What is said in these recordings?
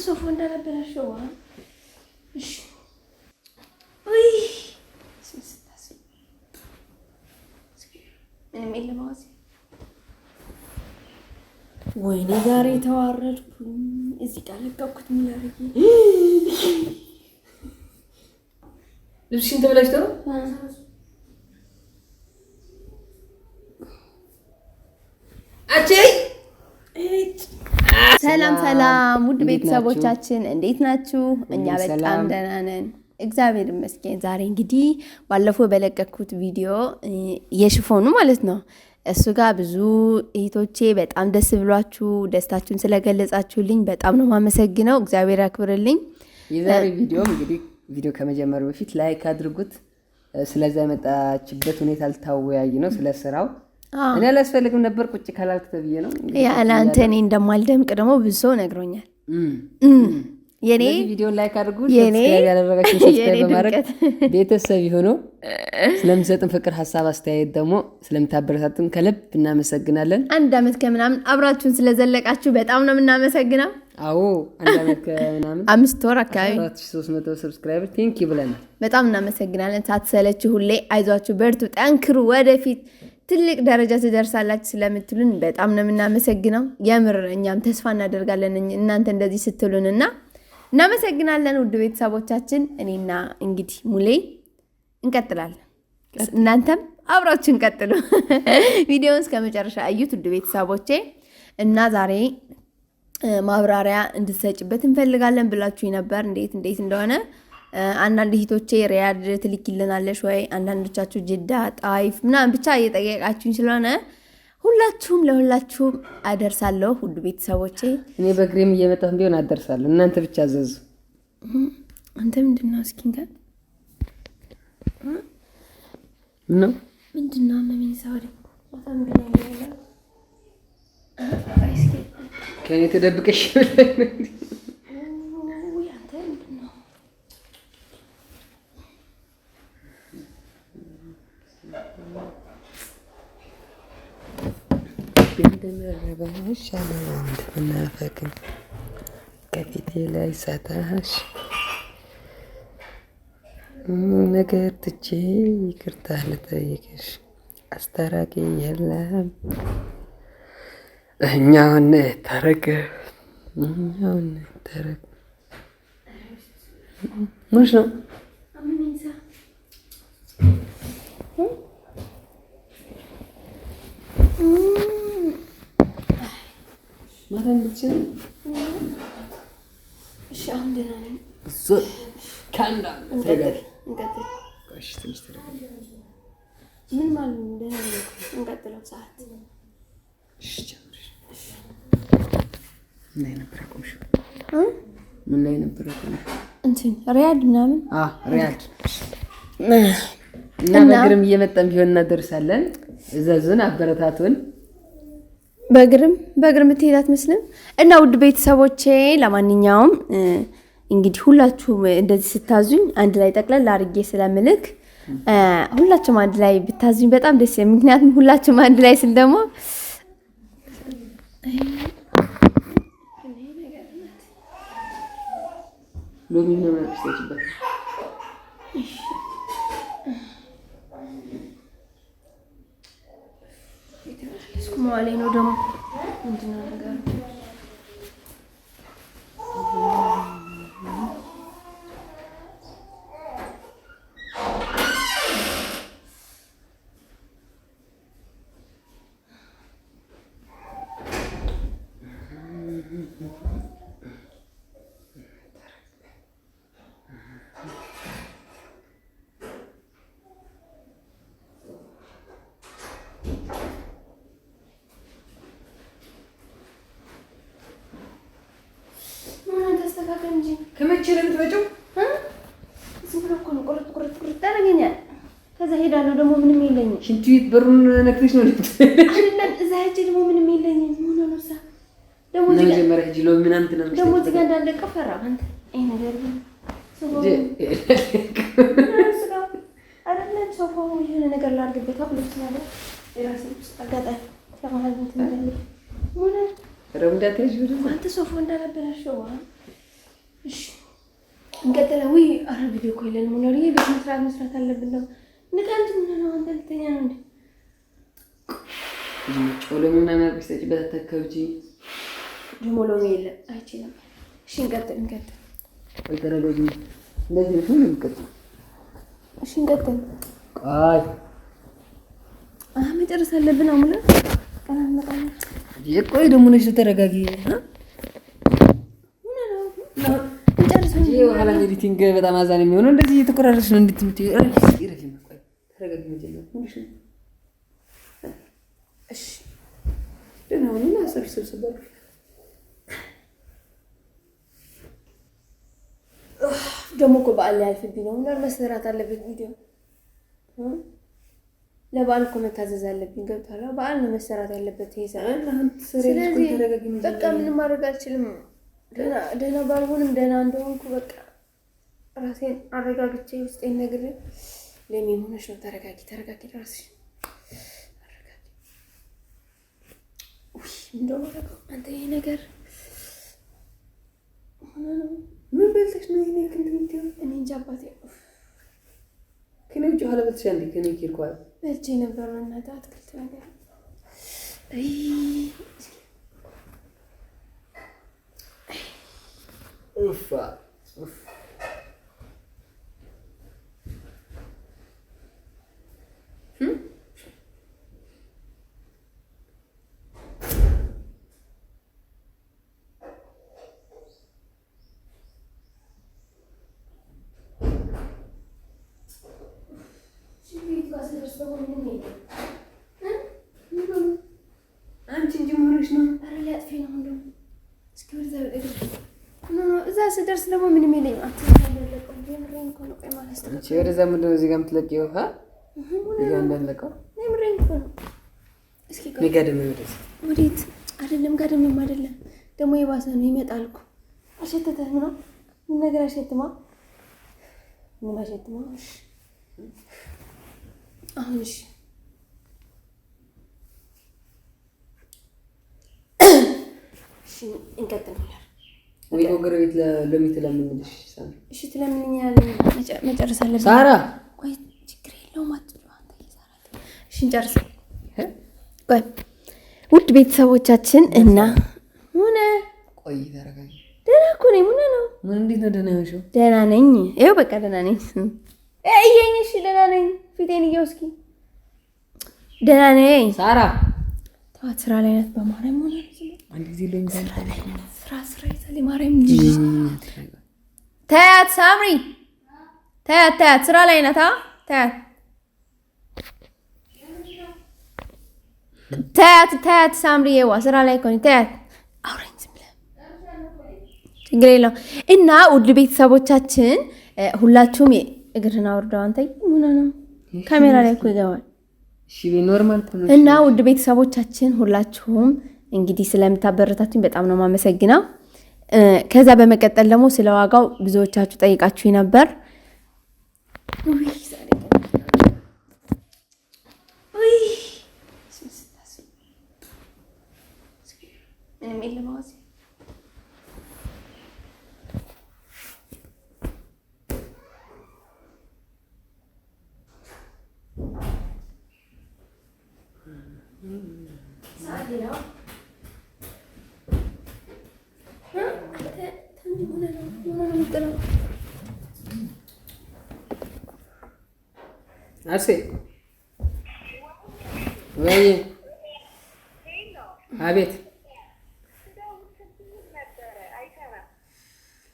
ሶፋ እንዳነበራሽው እሺ ወይ ስንስታስ ምንም የለም አዚ ወይኔ ዛሬ ተዋረድኩኝ እዚህ ጋር ለቀኩት ምን ያርጊ ልብስሽን ተበላሽቶ ነው ሰላም ሰላም ውድ ቤተሰቦቻችን እንዴት ናችሁ? እኛ በጣም ደህና ነን እግዚአብሔር ይመስገን። ዛሬ እንግዲህ ባለፈው በለቀኩት ቪዲዮ የሽፎኑ ማለት ነው እሱ ጋር ብዙ እህቶቼ በጣም ደስ ብሏችሁ ደስታችሁን ስለገለጻችሁልኝ በጣም ነው ማመሰግነው። እግዚአብሔር ያክብርልኝ። የዛሬ ቪዲዮ እንግዲህ ቪዲዮ ከመጀመሩ በፊት ላይክ አድርጉት። ስለዛ የመጣችበት ሁኔታ ልታወያይ ነው ስለ ስራው። እኔ አላስፈልግም ነበር ቁጭ ካላልክ ተብዬ ነው ያለ አንተ እኔ እንደማልደምቅ ደግሞ ብዙ ሰው ነግሮኛል። የኔ ቪዲዮ ላይክ አድርጉ፣ ሰብስክራይብ ያደረጋችሁ ሰብስክራይብ በማድረግ ቤተሰብ ይሁኑ። ስለምትሰጡን ፍቅር፣ ሀሳብ፣ አስተያየት ደግሞ ስለምታበረታቱን ከልብ እናመሰግናለን። 1 አመት ከምናምን አብራችሁን ስለዘለቃችሁ በጣም ነው የምናመሰግነው። አዎ 1 አመት ከምናምን 5 ወር አካባቢ 4300 ሰብስክራይበር ቴንክ ዩ ብለናል። በጣም እናመሰግናለን። ሳትሰለችሁ ሁሌ አይዟችሁ፣ በርቱ፣ ጠንክሩ፣ ወደፊት ትልቅ ደረጃ ትደርሳላችሁ ስለምትሉን በጣም ነው የምናመሰግነው። የምር እኛም ተስፋ እናደርጋለን እናንተ እንደዚህ ስትሉንና እናመሰግናለን። ውድ ቤተሰቦቻችን እኔና እንግዲህ ሙሌ እንቀጥላለን። እናንተም አብራችሁን ቀጥሉ። ቪዲዮውን እስከ መጨረሻ እዩት ውድ ቤተሰቦቼ። እና ዛሬ ማብራሪያ እንድትሰጭበት እንፈልጋለን ብላችሁ ነበር እንዴት እንደሆነ። አንዳንድ እህቶቼ ሪያድ ትልኪልናለሽ ወይ አንዳንዶቻችሁ ጅዳ ጣይፍ ምናምን ብቻ እየጠየቃችሁኝ ስለሆነ ሁላችሁም ለሁላችሁም አደርሳለሁ ውድ ቤተሰቦቼ። እኔ በግሬም እየመጣሁ ቢሆን አደርሳለሁ። እናንተ ብቻ አዘዙ። አንተ ምንድነው እስኪንጋ ነው ምንድነው ምን ይሳውሪ ማታም ብለኝ ከኔ ተደብቀሽ እንደመረበሽ እንደምናፈቅን ከፊቴ ላይ ሳታሽ ነገር ትቼ ይቅርታ ልጠይቅሽ አስታራቂ የለም እኛውን ታረቀ ምንሽ ነው ማታም ብቻ እሺ አሁን ደህና ነኝ። ካንዳ ተጋር እሺ ትንሽ ተረጋጋ። ምን ማለት ነው? ደህና ነኝ። እንቀጥለው ሰዓት እሺ ጀምር። ምን ላይ ነበር ያቆምሽው? ምን ላይ ነበር ያቆምሽው? እንትን ሪያድ ምናምን ሪያድ እና በግርም እየመጣን ቢሆን እናደርሳለን። እዘዙን፣ አበረታቱን። በእግር የምትሄድ አትመስልም። እና ውድ ቤተሰቦቼ ለማንኛውም እንግዲህ ሁላችሁም እንደዚህ ስታዙኝ አንድ ላይ ጠቅለል አድርጌ ስለምልክ ሁላችሁም አንድ ላይ ብታዙኝ በጣም ደስ ይላል። ምክንያቱም ሁላችሁም አንድ ላይ ስል ደግሞ ሎሚ ነው ማለት ማለ ነው ደግሞ ምንድነው ነገር ከመቼም ትወጪው ዝም ብሎ እኮ ነው ቁርጥ ታደርገኛል። ከዛ ሄዳለሁ ደግሞ ምንም የለኝም። ሽንት ቤት በሩን ነክተሽ ነው አይደለም እዛ ሄጄ ደግሞ ምንም የለኝም። ምን ነው ነው ደግሞ እዚህ ጋር መጀመሪያ ሄጂ ሎሚ ምናምን ትናንሽ ደግሞ እዚህ ጋር እንዳለ ቀፈራ አንተ ይሄ ነገር አይደለም ሶፋው የሆነ ነገር ላድርግበት አሁን ማለት የራሴ ውስጥ አጋጣሚ ተማህል እንትን እንዳለ ምን ረምዳቴሽ ወደ አንተ ሶፋው እንዳነበረሽው እሺ እንቀጥል። ውይ ኧረ ቪዲዮ እኮ የለንም ሙነሪ ቤት መስራት አለብን ነው። ንቀንት ምን ነው አንተ ልተኛ ነው እንዴ? ጮሎምና ማብስተጭ በተተከውጂ ደሞ ሎሚ የለም አይችልም። እሺ እንቀጥል። ወይ ተረጋጊ። እንደዚህ ነው እንቀጥል። እሺ እንቀጥል። አይ መጨረስ አለብን አሙላ ቀናነቃና የቆይ ደሞ ነሽ ተረጋጊ። የኋላ ኤዲቲንግ በጣም አዛን የሚሆነው እንደዚህ እየተቆራረጥሽ ነው እንድትምጪ። ተረጋጊ መጀመሪያ ምንሽ ነው? እሺ ደህና ሁኚና ሰብስብ ደግሞ እኮ በዓል ላይ አልፍብኝ ነው። ምናምን መሰራት አለበት ቪዲዮ ለበዓል እኮ መታዘዝ አለብኝ። ገብቷል? በዓል ነው መሰራት ያለበት ይሄሳል። ስለዚህ በቃ ምንም ማድረግ አልችልም። ደህና ባልሆንም ደህና እንደሆንኩ በቃ ራሴን አረጋግቼ ውስጤን ነግሬ ለሚሆነሽ ነው። ተረጋጊ ራስሽ አረጋጊ። እንደው ማረጋው አንተ ይሄ ነገር ምን በልተሽ ነው ይሄን ክንድምትዩ? እኔ እንጃ አባቴ ከነውጭ ኋላ በልተሽ አንዴ ከኔ ኪርኳል በልቼ ነበር። እናት አትክልት ነገር ኡፍ አንቺ እንጂ ሆነሽ ነው። ኧረ ሊያጥፊ ነው እንደው እስኪ ወደዛ እዛ ስደርስ ደግሞ ምንም የለኝም። አትለቀው የምሬን እኮ ነው። ቆይ ማለት ነው አንቺ ወደዛ ምንድን ነው እዚህ ጋር የምትለቂው? እዚህ ጋር እንዳለቀው የምሬን እኮ ነው። እስኪ ቆይ ጋደም ወደዚህ ወዴት? አይደለም ጋደምም አይደለም ደግሞ የባሰ ነው። ይመጣል እኮ አሸተተህ ነው ምን ነገር አሸትማ ምን አሸትማ? አሁን እሺ እንቀጥል። ወይ ጎረቤት ለሚትለምንልሽ ሳራ እሺ ትለምንኛለህ። መጨረስ አለብን ሳራ። ቆይ ችግር የለውም አትጥሩ አንተ ይዛራል። እሺ እንጨርስ። ቆይ ውድ ቤተሰቦቻችን እና ሆነ ቆይ ተረጋጊ። ደህና እኮ ነኝ። ምን ነው ምን እንዴት ነው? ደህና ነሽ? ደህና ነኝ። ይኸው በቃ ደህና ነኝ። እየኝ እሺ ደህና ነኝ። ፊቴን እየው እስኪ ደህና ነኝ። ሳራ ተዋት። ስራ ላይ ናት። በማርያም ሆነ አንድ ጊዜ ለኝ ስራ ይዛል። ማርያም ታያት። ሳምሪ ታያት። ስራ ላይ ናት። ታያት። ሳምሪ የዋ ስራ ላይ እኮ ነው። ታያት። አውራኝ ዝም ብለህ ችግር የለውም። እና ውድ ቤተሰቦቻችን ሁላችሁም እግርህን አውርደው። አንተ ምን ነው ካሜራ ላይ እኮ ይገባል። እሺ ኖርማል ነው። እና ውድ ቤተሰቦቻችን ሁላችሁም እንግዲህ ስለምታበረታቱኝ በጣም ነው የማመሰግነው። ከዛ በመቀጠል ደግሞ ስለ ዋጋው ብዙዎቻችሁ ጠይቃችሁ ነበር። አርሴ ወይ አቤት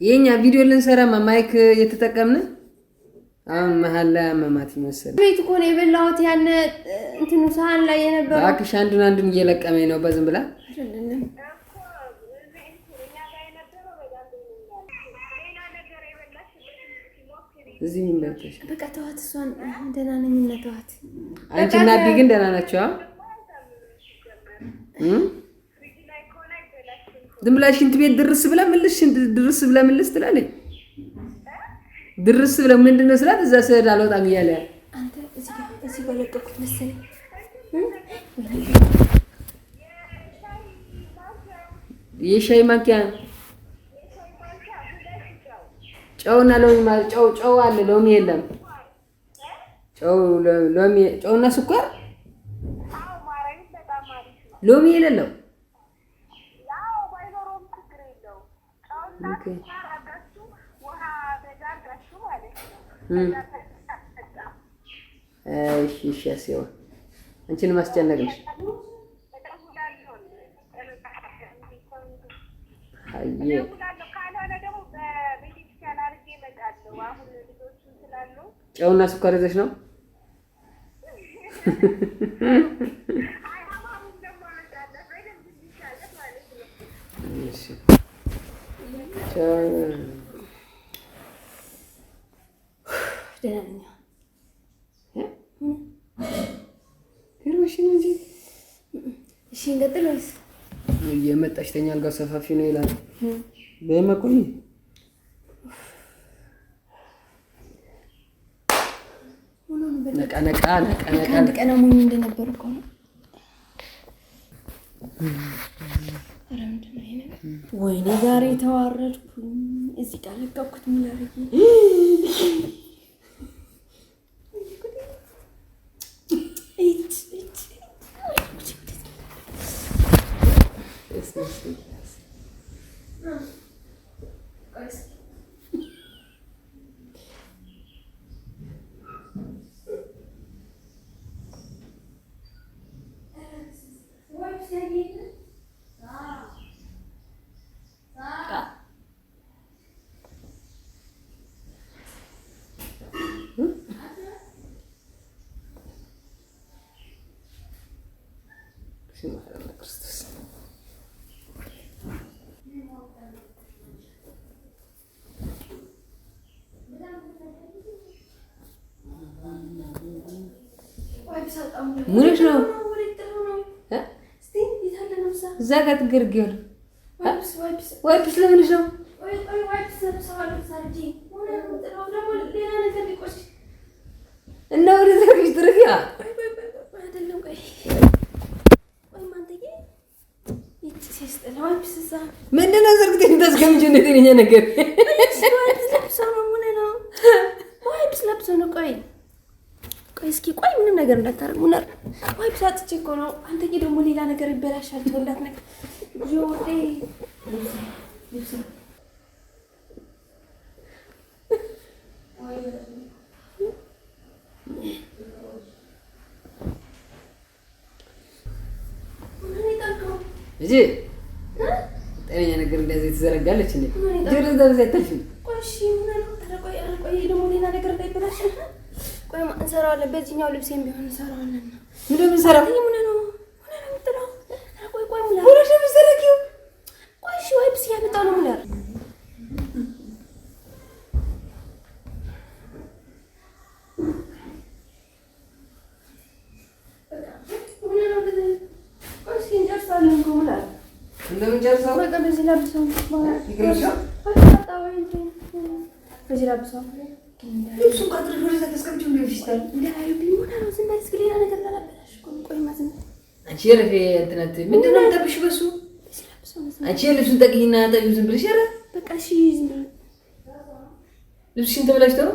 የኛ ቪዲዮ ልንሰራ ማይክ እየተጠቀምን አሁን መሀል ላይ አመማት ይመስል ቤት እኮ ነው የበላሁት። ያን እንትኑ ሳህን ላይ የነበረው እባክሽ አንዱን እየለቀመኝ ነው በዝም ብላ እዚህ ምን መጣሽ? በቃ ተዋት። እሷን ደህና ነኝ እና ተዋት። አንቺና አቢ ግን ደህና ናቸው? ዝም ብላ ሽንት ቤት ድርስ ብላ ምልስ ትላለች። ድርስ ብላ ምንድነው ስላት እዛ ስሄድ አልወጣም እያለ አንተ እዚህ ጋር ለቀኩት መሰለኝ። የሻይ ማንኪያ ጨውና ሎሚ ማለት ጨው አለ ሎሚ የለም። ሎሚ ጨውና ስኳር ሎሚ የሌለው እሺ ያሲው አንቺን ማስጨነቅ ነሽ። አየ ጨውና ስኳር ይዘሽ ነው? እሺ እሺ እንቀጥል ወይስ እየመጣች ተኛ? አልጋው ሰፋፊ ነው ይላል። በመቆይ ነቃ አንድ ቀን አሞኝ እንደነበር እኮ ነው። ኧረ ምንድን ነው ይሄ ነገር? ወይኔ ዛሬ ተዋረድኩኝ። እዚህ ጋር ለቀኩት ምን አደረገ? ሙሉሽ ነው እዛ ጋር ትገርጊው ዋይፕስ ለምንሽ ነው? እና ወደ ዘርግሽ ትርጊያ ምንድን ነው ዘርግተሽ የምታስቀምጪው? እንደዚህ ነገር እስኪ ቆይ ምንም ነገር እንዳታረግ ሙነር ወይ ብሳጥቼ እኮ ነው። አንተ ደግሞ ሌላ ነገር ይበላሻል። ተወላት ነገር ጆዴ እጂ ጤነኛ ነገር እንደዚህ ትዘረጋለች እንዴ? ጆሮ ዘርዘ አይታሽም። ቆይ እሺ ሙነር ቆይ ደግሞ ሌላ ነገር እንዳይበላሽ ቆይ እንሰራዋለን። በዚህኛው ልብሴም ቢሆን እንሰራዋለን። ምንድን ነው የምንሰራው? ምን ነው የምትለው? ቆይ ሙነር ወረሽ የምትዘረጊው? ቆይ እሺ ዋይፕስ እያመጣሁ ነው ሙነር። እንደምንጨርሰው በቃ በዚህ ላብሰው በዚህ ላብሰው ልብሱን ቀጥረሽ ወደዛ ተስቀምጪው ነው ይሽታል። እንዳይብኝ ሙነር ዝም በል እስኪ ሌላ ነገር ላላበላሽ። ቆይ ማዘን አንቺ የረፌ እንትናት ምንድን ነው የምጠብሽ በሱ? አንቺ ልብሱን ጠቅይና ጠቢው ዝም ብለሽ ኧረ በቃ እሺ ዝም ብለሽ ልብስሽን ተበላሽቶ ነው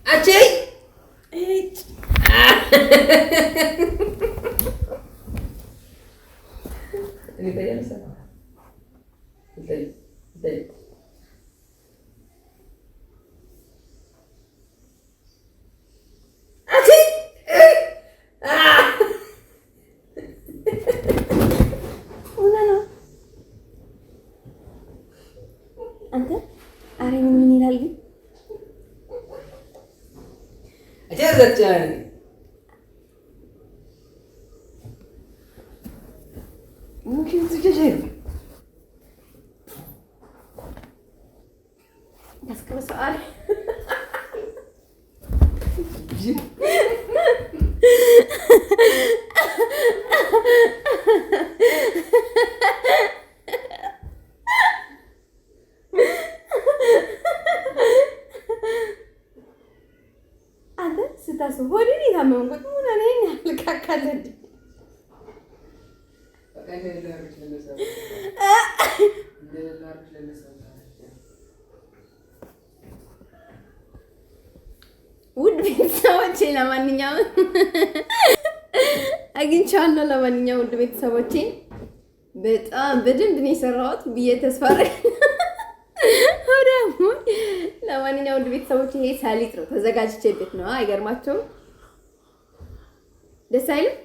አቼ እጭ እኔ ታያለሽ ይታይ አቼ አንተ አሬ ምን ይላል ግን አጀዘች ممكن تجرب بس كم سؤال هذا ستاسو هو اللي يهمهم قلت مو انا هنا لك كلد ውድ ቤተሰቦቼ ለማንኛውም አግኝቻለሁ። ለማንኛውም ውድ ቤተሰቦቼ በጣም በደንብ ነው የሰራሁት ብዬ ተስፋ አደርጋለሁ። ለማንኛውም ውድ ቤተሰቦቼ ይሄ ሰሊጥ ነው ተዘጋጅቼበት ነው። አይገርማቸውም? ደስ አይልም?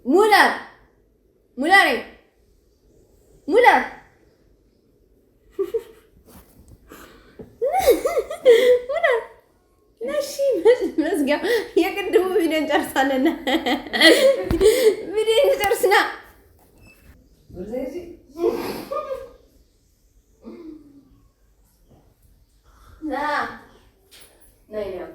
ሙላር ሙላር ሙላር ሙላር ነሺ መዝጊያ የቅድሙ ቪዲዮን ጨርሳለና ቪዲዮን ጨርስና ና ናይ ነው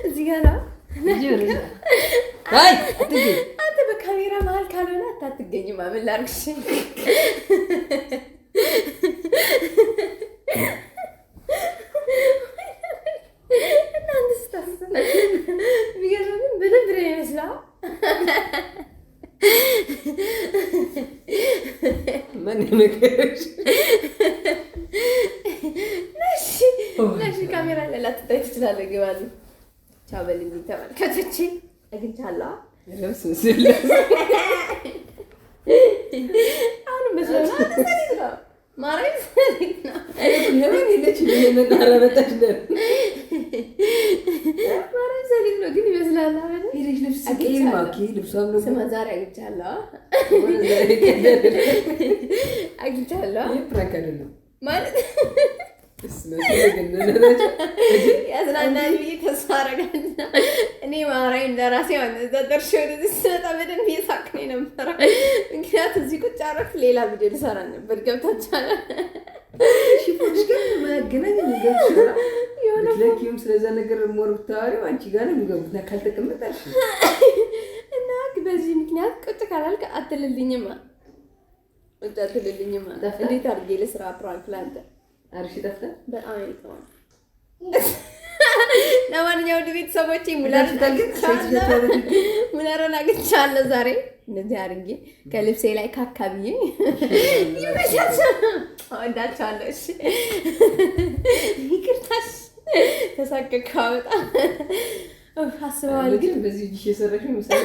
እዚህ ጋር ነው አንተ በካሜራ መሀል ካልሆነ አታትገኝም። ምን ላድርግሽ? እናንተ ስታስብ ቢገርምም በደንብ ነው ይመስላል። ምን ነገርሽ? ነሽ ካሜራ ላይ ላትታይ ትችላለህ። ግባልኝ። ቻው በልኝ ተመልካቾቼ። አግኝቻለሁ። አሁንም በሰላም ሰሊጥ ነው ማረኝ ሰሊጥ ነው። ለምን ሄደች? ለምን አረበጠች? ማረኝ ሰሊጥ ነው ግን ይመስላል። አሁን ሄደች ልብስ ቀይር ማኪ ልብሷም ነው። ስማ ዛሬ አግኝቻለሁ። አግኝቻለሁ ፕራንክ አይደለም ማለት ያዝናናል ብዬ ተስፋ አደርጋለሁ። እኔ ማራይ እንደራሴ ሆነ እዛ ደርሼ ወደዚህ ስመጣ በደንብ እየሳቅኩ ነው የነበረው። ምክንያቱም እዚህ ቁጭ አደረኩ ሌላ ቪዲዮ ልሰራ ነበር። ገብታችኋል? ሽፎንሽ ጋር ማገናኝ ነገር ይችላል የሆነ ለኪም ስለዛ ነገር ሞር ብታወሪው አንቺ ጋር ነው የሚገቡት። ካልተቀመጣሽ እና በዚህ ምክንያት ቁጭ ካላልክ አትልልኝማ እንዴት አድርጌ ልስራ ፕራንክ ላንተ አርሽ ጠፍታ በጣም ይተዋል። ለማንኛውም ውድ ቤተሰቦቼ ሙላርን አግኝቻለሁ ዛሬ እንደዚህ አድርጌ ከልብሴ ላይ ካካብዬ እወዳቸዋለሁ። እሺ ይቅርታሽ ተሳቀቅኩ በጣም አስበዋል። ግን በዚህ እጅሽ የሰራሽው ምሳሌ